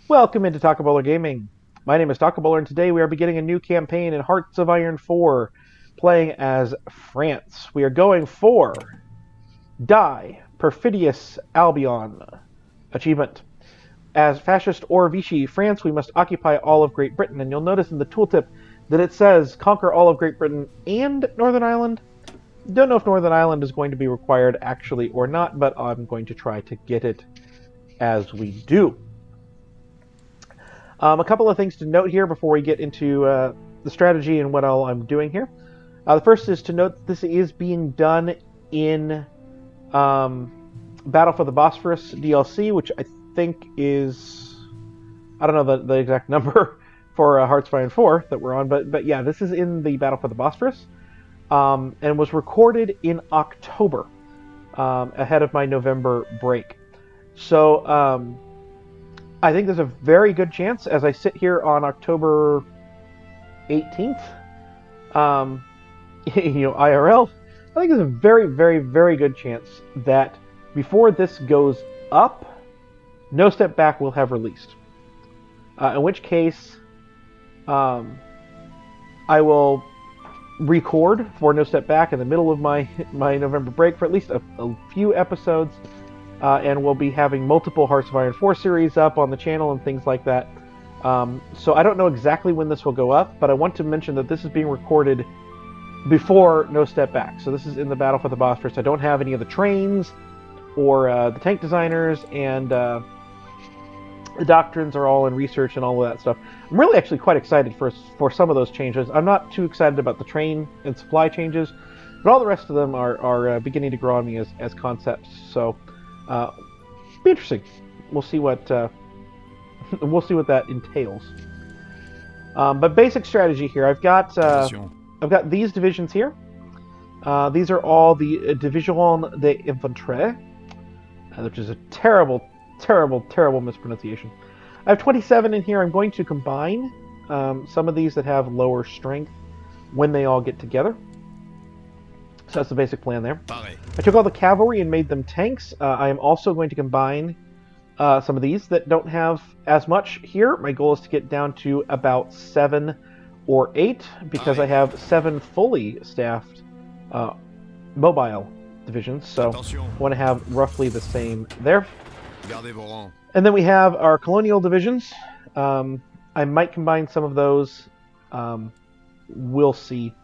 Welcome into Taco Bowler Gaming. My name is Taco Bowler, and today we are beginning a new campaign in Hearts of Iron 4, playing as France. We are going for Die Perfidious Albion achievement. As fascist or Vichy France, we must occupy all of Great Britain, and you'll notice in the tooltip that it says conquer all of Great Britain and Northern Ireland. Don't know if Northern Ireland is going to be required actually or not, but I'm going to try to get it as we do. A couple of things to note here before we get into the strategy and what all I'm doing here. The first is to note that this is being done in Battle for the Bosphorus DLC, which I think is... I don't know the exact number for Hearts of Iron 4 that we're on, but yeah, this is in the Battle for the Bosphorus, and was recorded in October, ahead of my November break. So... I think there's a very good chance, as I sit here on October 18th, IRL, I think there's a very, very, very good chance that before this goes up, No Step Back will have released. In which case, I will record for No Step Back in the middle of my November break for at least a few episodes. And we'll be having multiple Hearts of Iron 4 series up on the channel and things like that. So I don't know exactly when this will go up, but I want to mention that this is being recorded before No Step Back. So this is in the Battle for the Bosphorus. I don't have any of the trains or the tank designers, and the doctrines are all in research and all of that stuff. I'm really actually quite excited for some of those changes. I'm not too excited about the train and supply changes, but all the rest of them are beginning to grow on me as concepts. So... be interesting. We'll see what that entails. But basic strategy here. I've got these divisions here. These are all the Division d'Infanterie, which is a terrible, terrible, terrible mispronunciation. I have 27 in here. I'm going to combine some of these that have lower strength when they all get together. So that's the basic plan there. I took all the cavalry and made them tanks. I am also going to combine some of these that don't have as much here. My goal is to get down to about 7 or 8, because I have 7 fully staffed mobile divisions. So I want to have roughly the same there. And then we have our colonial divisions. I might combine some of those. We'll see.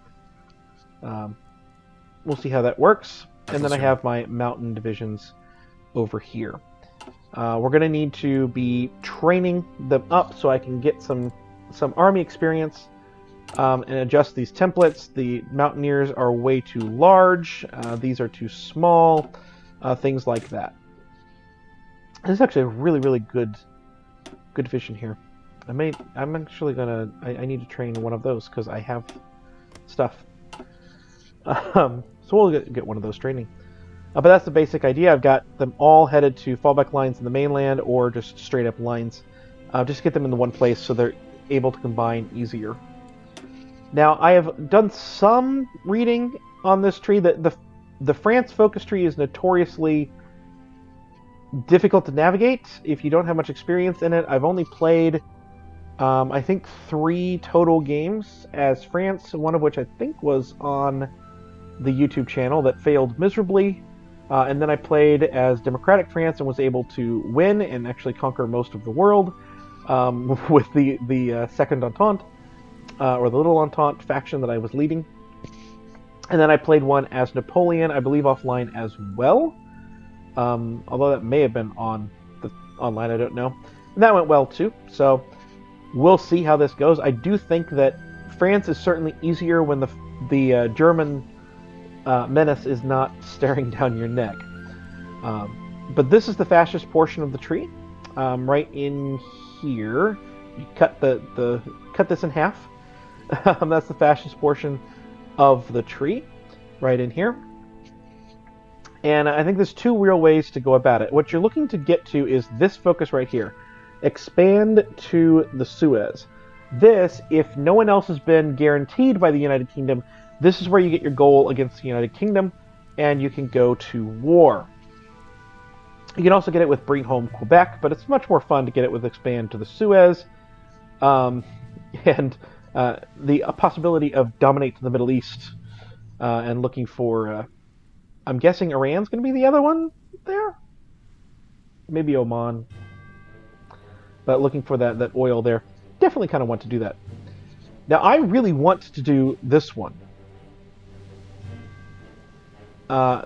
We'll see how that works. And then I have my mountain divisions over here. We're going to need to be training them up so I can get some army experience and adjust these templates. The mountaineers are way too large. These are too small. Things like that. This is actually a really, really good division here. I'm actually gonna... I need to train one of those because I have stuff. So we'll get one of those training. But that's the basic idea. I've got them all headed to fallback lines in the mainland or just straight up lines. Just get them in the one place so they're able to combine easier. Now, I have done some reading on this tree. The France focus tree is notoriously difficult to navigate if you don't have much experience in it. I've only played, I think, 3 total games as France, one of which I think was on the YouTube channel that failed miserably, and then I played as Democratic France and was able to win and actually conquer most of the world with the Second Entente, or the Little Entente faction that I was leading. And then I played one as Napoleon, I believe offline as well, although that may have been online, I don't know. And that went well too, so we'll see how this goes. I do think that France is certainly easier when the German menace is not staring down your neck. But this is the fastest portion of the tree. Right in here, you cut cut this in half. That's the fastest portion of the tree, right in here. And I think there's 2 real ways to go about it. What you're looking to get to is this focus right here. Expand to the Suez. This, if no one else has been guaranteed by the United Kingdom, this is where you get your goal against the United Kingdom, and you can go to war. You can also get it with Bring Home Quebec, but it's much more fun to get it with Expand to the Suez, um, and the possibility of dominate the Middle East and looking for. I'm guessing Iran's going to be the other one there, maybe Oman, but looking for that oil there. Definitely kind of want to do that. Now I really want to do this one.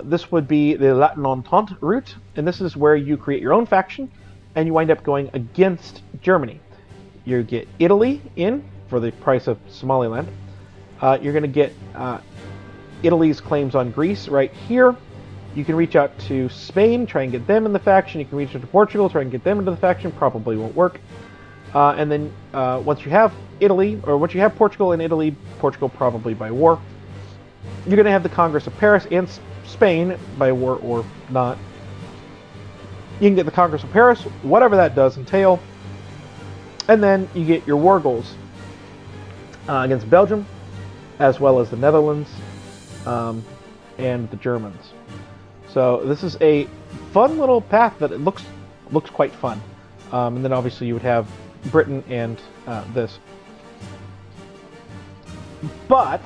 This would be the Latin Entente route, and this is where you create your own faction, and you wind up going against Germany. You get Italy in for the price of Somaliland. You're going to get Italy's claims on Greece right here. You can reach out to Spain, try and get them in the faction. You can reach out to Portugal, try and get them into the faction. Probably won't work. And then once you have Italy, or once you have Portugal and Italy, Portugal probably by war, you're going to have the Congress of Paris and Spain by war or not. You can get the Congress of Paris, whatever that does entail. And then you get your war goals against Belgium, as well as the Netherlands and the Germans. So this is a fun little path that it looks quite fun. And then obviously you would have Britain and this. But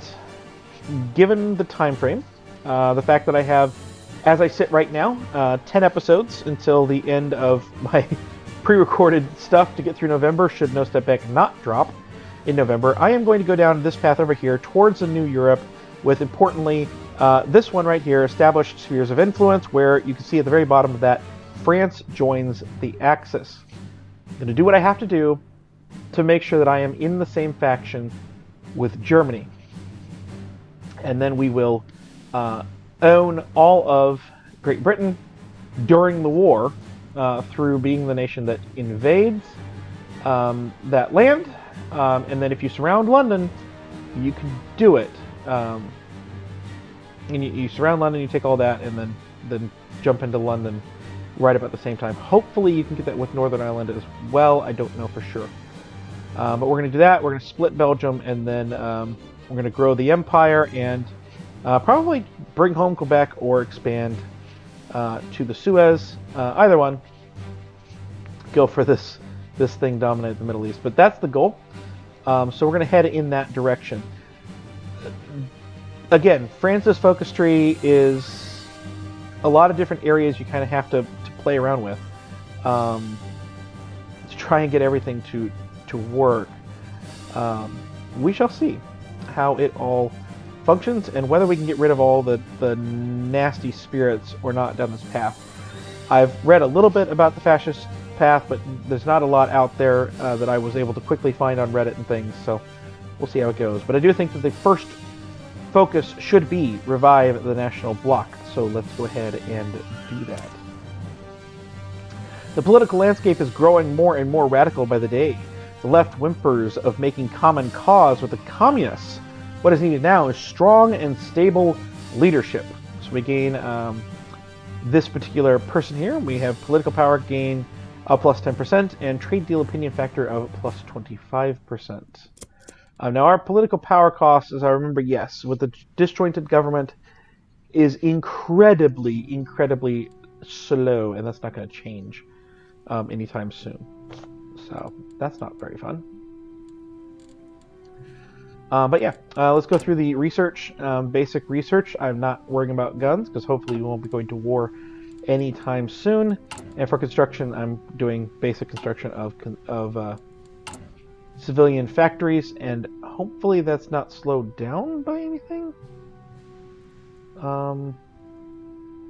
given the time frame, the fact that I have, as I sit right now, 10 episodes until the end of my pre-recorded stuff to get through November, should No Step Back not drop in November, I am going to go down this path over here towards the New Europe with, importantly, this one right here, Established Spheres of Influence, where you can see at the very bottom of that, France joins the Axis. I'm going to do what I have to do to make sure that I am in the same faction with Germany. And then we will own all of Great Britain during the war through being the nation that invades that land. And then if you surround London, you can do it. And you surround London, you take all that, and then jump into London right about the same time. Hopefully you can get that with Northern Ireland as well. I don't know for sure. But we're going to do that. We're going to split Belgium, and then we're going to grow the empire and probably bring home Quebec or expand to the Suez. Either one. Go for this thing, dominate the Middle East. But that's the goal. So we're going to head in that direction. Again, France's focus tree is a lot of different areas you kind of have to play around with to try and get everything to work. We shall see how it all functions and whether we can get rid of all the nasty spirits or not down this path. I've read a little bit about the fascist path, but there's not a lot out there that I was able to quickly find on Reddit and things, so we'll see how it goes. But I do think that the first focus should be revive the national bloc, so let's go ahead and do that. The political landscape is growing more and more radical by the day. The left whimpers of making common cause with the communists. What is needed now is strong and stable leadership. So we gain this particular person here. We have political power gain plus 10% and trade deal opinion factor of plus 25%. Now our political power cost, as I remember, yes, with the disjointed government, is incredibly slow, and that's not going to change anytime soon. So that's not very fun. But yeah, let's go through the research, basic research. I'm not worrying about guns because hopefully we won't be going to war anytime soon. And for construction, I'm doing basic construction of civilian factories, and hopefully that's not slowed down by anything.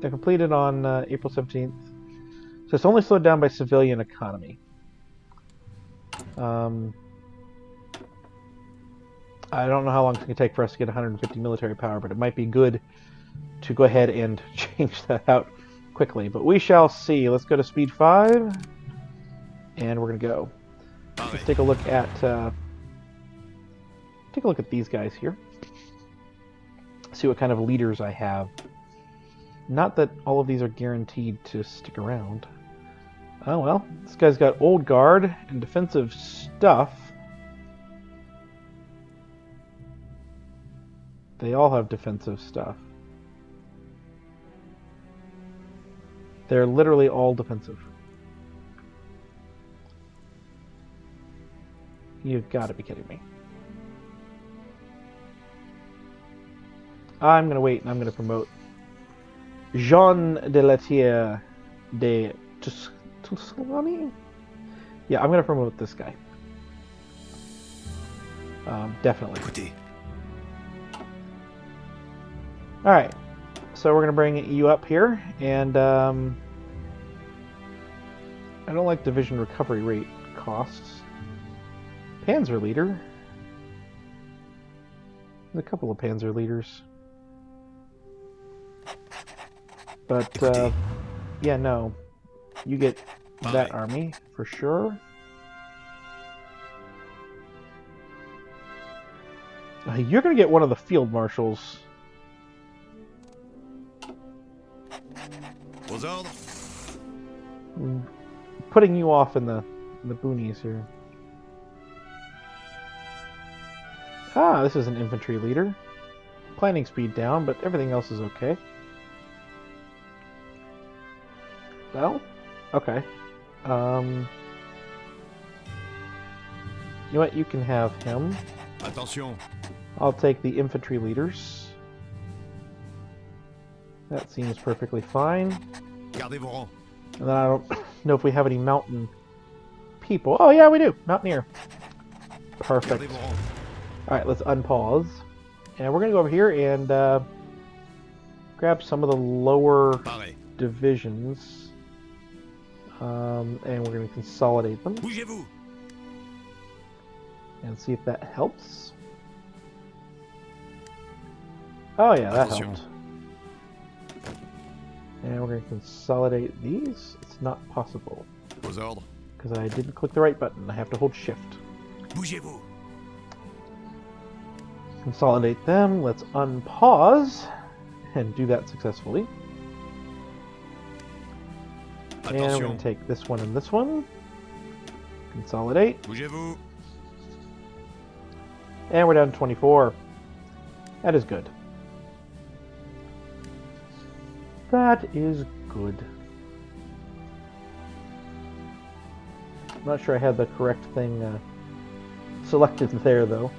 They're completed on April 17th. So it's only slowed down by civilian economy. I don't know how long it's going to take for us to get 150 military power, but it might be good to go ahead and change that out quickly. But we shall see. Let's go to speed 5, and we're going to go. Let's take a look at these guys here. See what kind of leaders I have. Not that all of these are guaranteed to stick around. Oh well, this guy's got old guard and defensive stuff. They all have defensive stuff. They're literally all defensive. You've got to be kidding me. I'm going to wait and I'm going to promote Jean de Latier de Tuscany? Yeah, I'm going to promote this guy. Definitely. Alright, so we're going to bring you up here, and I don't like division recovery rate costs. Panzer leader. There's a couple of panzer leaders. But, yeah, no. You get that army, for sure. You're going to get one of the field marshals. Putting you off in the boonies here. Ah, this is an infantry leader. Planning speed down, but everything else is okay. Well, okay. You know what? You can have him. Attention. I'll take the infantry leaders. That seems perfectly fine. Gardez vos rangs. And then I don't know if we have any mountain people. Oh yeah, we do. Mountaineer. Perfect. Gardez vos rangs. Alright, let's unpause. And we're going to go over here and grab some of the lower divisions. And we're going to consolidate them. Bougez-vous. And see if that helps. Oh yeah, that helped. And we're going to consolidate these. It's not possible. Vos ordres. Because I didn't click the right button. I have to hold shift. Bougez-vous. Consolidate them. Let's unpause and do that successfully. And we're going to take this one and this one. Consolidate. Bougez-vous. And we're down to 24. That is good. That is good. I'm not sure I had the correct thing selected there, though.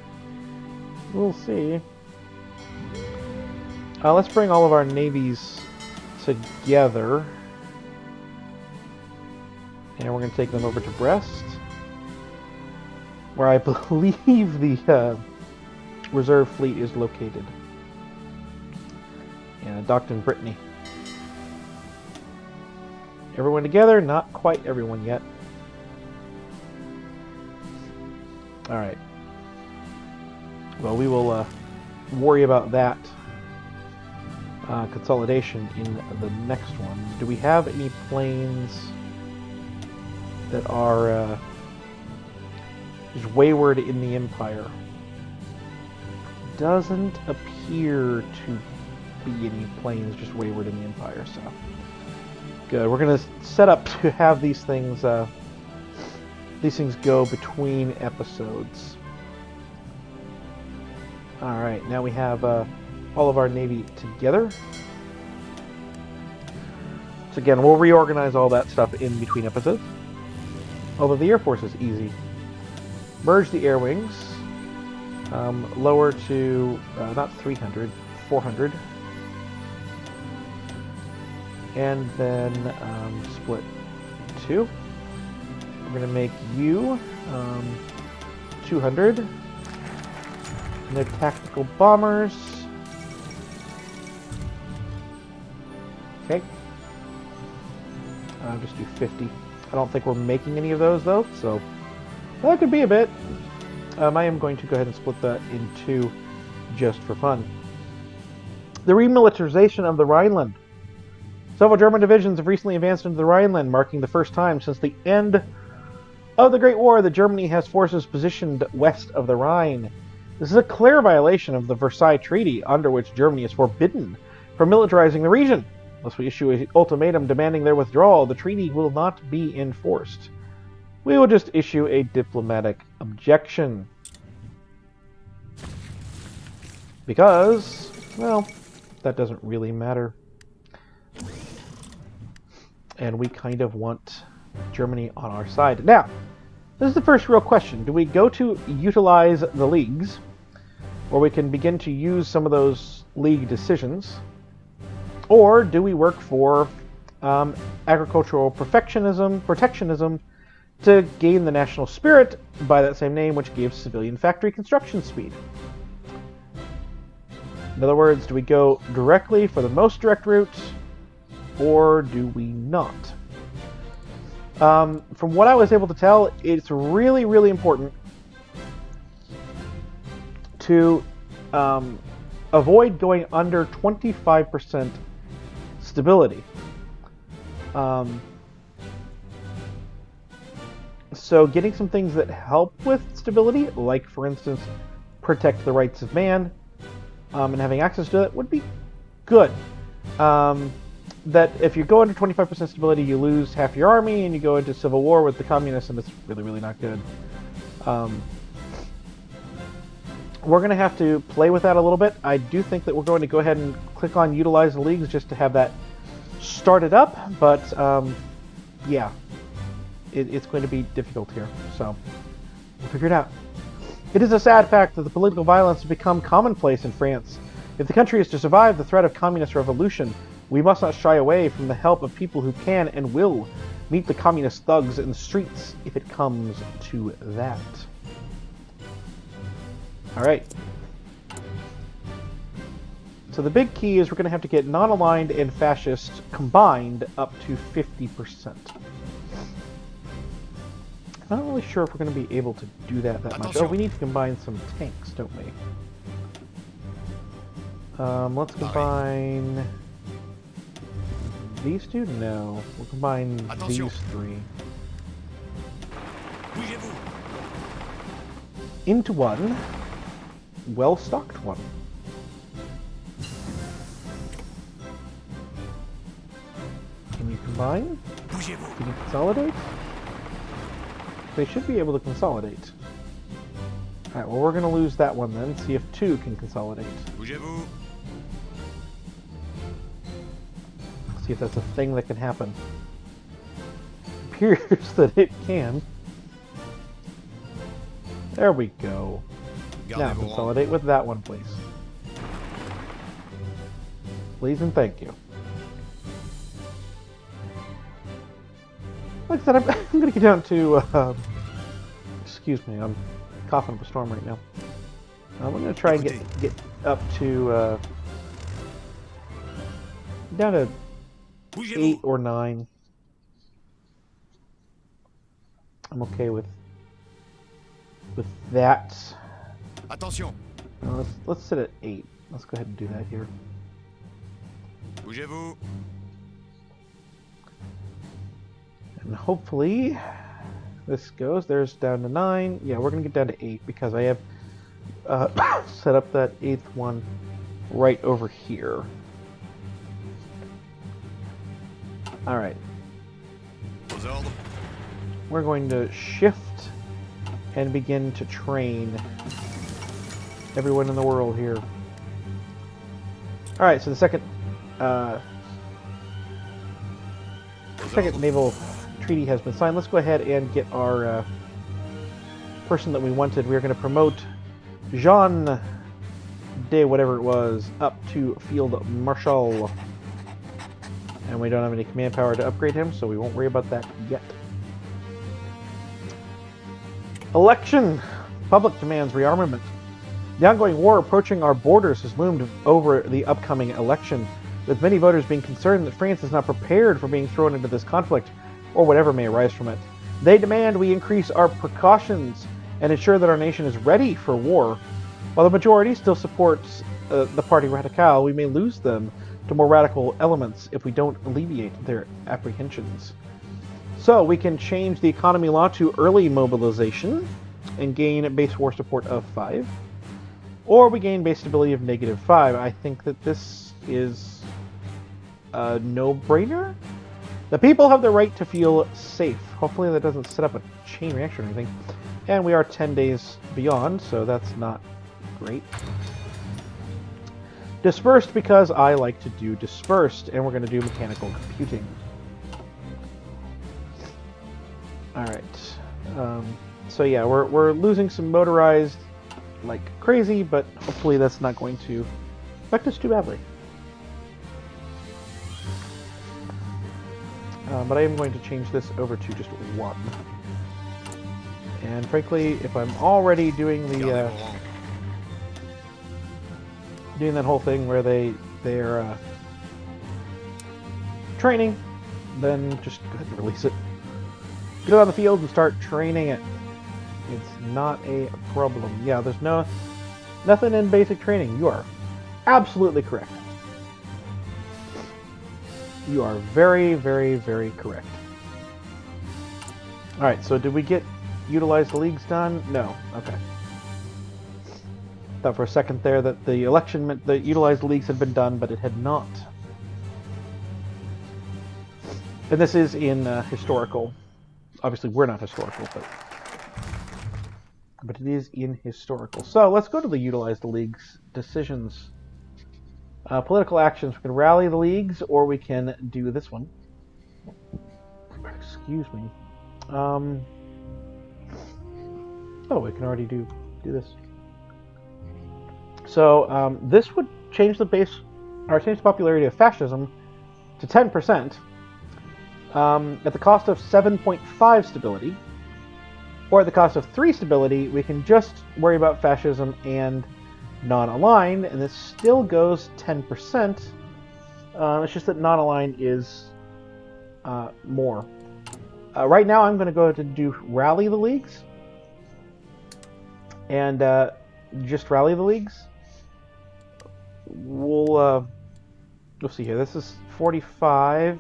We'll see. Let's bring all of our navies together. And we're going to take them over to Brest, where I believe the reserve fleet is located. And docked in Brittany. Everyone together? Not quite everyone yet. Alright. Well, we will worry about that consolidation in the next one. Do we have any planes that are just wayward in the Empire? Doesn't appear to be any planes just wayward in the Empire, so good. We're gonna set up to have these things go between episodes. All right, now we have all of our navy together. So again, we'll reorganize all that stuff in between episodes. Although the Air Force is easy. Merge the air wings. Lower to, not 300, 400. And then split 2. We're going to make you 200. And they're tactical bombers. Okay. Just do 50. I don't think we're making any of those, though, so that could be a bit. I am going to go ahead and split that in 2 just for fun. The remilitarization of the Rhineland. Several German divisions have recently advanced into the Rhineland, marking the first time since the end of the Great War that Germany has forces positioned west of the Rhine. This is a clear violation of the Versailles Treaty, under which Germany is forbidden from militarizing the region. Unless we issue an ultimatum demanding their withdrawal, the treaty will not be enforced. We will just issue a diplomatic objection. Because, well, that doesn't really matter. And we kind of want Germany on our side. Now, this is the first real question. Do we go to utilize the leagues, or we can begin to use some of those league decisions, or do we work for agricultural protectionism to gain the national spirit by that same name, which gives civilian factory construction speed? In other words, do we go directly for the most direct route, or do we not? From what I was able to tell, it's really, really important to avoid going under 25% stability. So getting some things that help with stability, like for instance, protect the rights of man, and having access to it would be good. That if you go under 25% stability, you lose half your army, and you go into civil war with the communists, and it's really, really not good. We're going to have to play with that a little bit. I do think that we're going to go ahead and click on Utilize the Leagues just to have that started up, but yeah, it's going to be difficult here, so we'll figure it out. It is a sad fact that the political violence has become commonplace in France. If the country is to survive the threat of communist revolution, we must not shy away from the help of people who can and will meet the communist thugs in the streets if it comes to that. Alright. So the big key is we're going to have to get non-aligned and fascist combined up to 50%. I'm not really sure if we're going to be able to do that much. Oh, we need to combine some tanks, don't we? Let's combine these two? No. We'll combine these three into one well-stocked one. Can you combine? Can you consolidate? They should be able to consolidate. Alright, well, we're going to lose that one then. See if two can consolidate. See if that's a thing that can happen. It appears that it can. There we go. Now consolidate with that one, please. Please and thank you. Like I said, I'm going to get down to... excuse me, I'm coughing up a storm right now. I'm going to try and get up to... down to 8 or 9. I'm okay with that. Attention. Let's sit at 8. Let's go ahead and do that here. Bougez-vous. And hopefully this goes. There's down to 9. Yeah, we're going to get down to 8 because I have set up that 8th one right over here. Alright. We're going to shift and begin to train everyone in the world here. Alright, so the second naval treaty has been signed. Let's go ahead and get our person that we wanted. We're going to promote Jean de whatever it was up to Field Marshal. And we don't have any command power to upgrade him, so we won't worry about that yet. Election! Public demands rearmament. The ongoing war approaching our borders has loomed over the upcoming election, with many voters being concerned that France is not prepared for being thrown into this conflict, or whatever may arise from it. They demand we increase our precautions and ensure that our nation is ready for war. While the majority still supports the Parti Radical, we may lose them to more radical elements if we don't alleviate their apprehensions. So we can change the economy law to early mobilization and gain base war support of 5. Or we gain base stability of -5. I think that this is a no-brainer. The people have the right to feel safe. Hopefully that doesn't set up a chain reaction or anything. And we are 10 days beyond, so that's not great. Dispersed because I like to do dispersed, and we're going to do mechanical computing. All right. So yeah, we're losing some motorized like crazy, but hopefully that's not going to affect us too badly. But I am going to change this over to just 1. And frankly, if I'm already doing the Gardez vos rangs. doing that whole thing where they're training, then just go ahead and release it. Get it on the field and start training it. It's not a problem. Yeah, there's nothing in basic training. You are absolutely correct. You are very, very, very correct. All right, so did we get utilize the leagues done? No. Okay. Thought for a second there that the election meant the utilized leagues had been done, but it had not. And this is in historical. Obviously, we're not historical, but it is in historical. So let's go to the utilize the leagues decisions. Political actions. We can rally the leagues, or we can do this one. Excuse me. Oh, we can already do this. So this would change the base, or change the popularity of fascism to 10%. At the cost of 7.5 stability, or at the cost of 3 stability, we can just worry about fascism and non-aligned, and this still goes 10%. It's just that non-aligned is more. Right now, I'm going to go to do rally the leagues, and just rally the leagues. We'll see here. This is 45.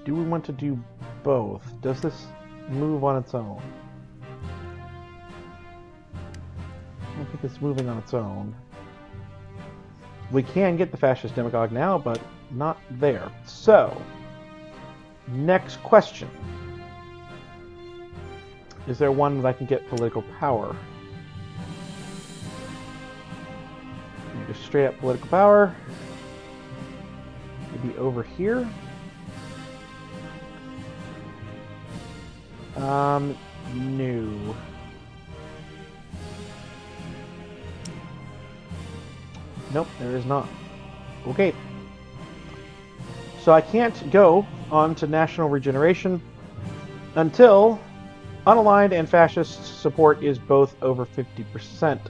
Do we want to do both? Does this move on its own? I don't think it's moving on its own. We can get the fascist demagogue now, but not there. So, next question. Is there one that I can get political power? Just straight up political power. Maybe over here. No. Nope, there is not. Okay. So I can't go on to national regeneration until unaligned and fascist support is both over 50%.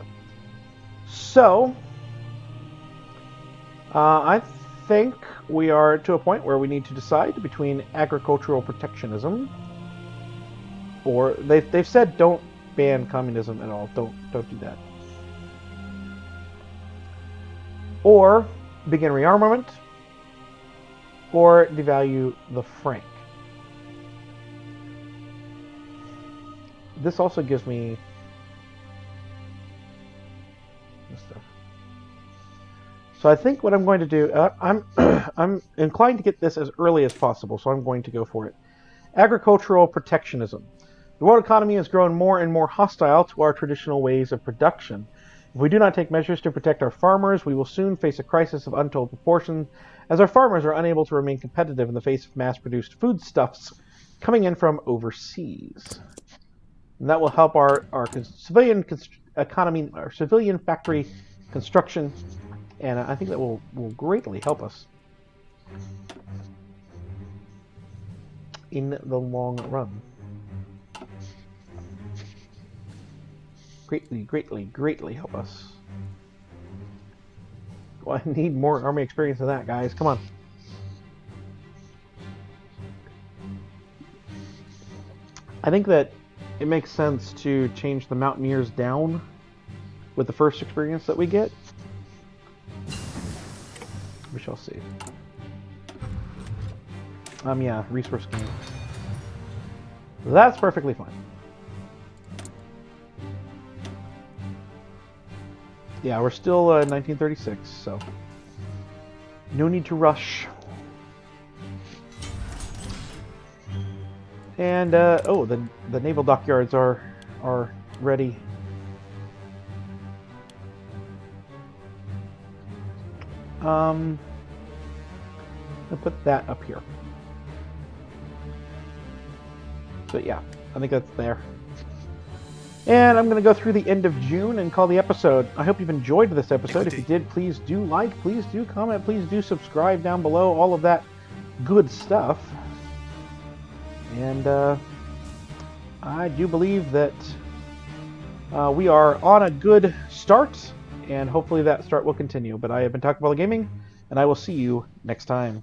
So, I think we are to a point where we need to decide between agricultural protectionism, or they've said don't ban communism at all. Don't do that. Or begin rearmament, or devalue the franc. This also gives me this stuff. So I think what I'm going to do, I'm inclined to get this as early as possible, so I'm going to go for it. Agricultural protectionism. The world economy has grown more and more hostile to our traditional ways of production. If we do not take measures to protect our farmers, we will soon face a crisis of untold proportions, as our farmers are unable to remain competitive in the face of mass-produced foodstuffs coming in from overseas. And that will help our civilian economy, our civilian factory construction, and I think that will greatly help us in the long run. Greatly help us. Well, I need more army experience than that, guys. Come on. I think that it makes sense to change the mountaineers down with the first experience that we get. We shall see. Yeah, resource gain. That's perfectly fine. Yeah, we're still 1936, so no need to rush. And oh, the naval dockyards are ready. and put that up here. But yeah, I think that's there. And I'm going to go through the end of June and call the episode. I hope you've enjoyed this episode. If you did, please do like, please do comment, please do subscribe down below, all of that good stuff. And I do believe that we are on a good start, and hopefully that start will continue. But I have been Talking About Gaming, and I will see you next time.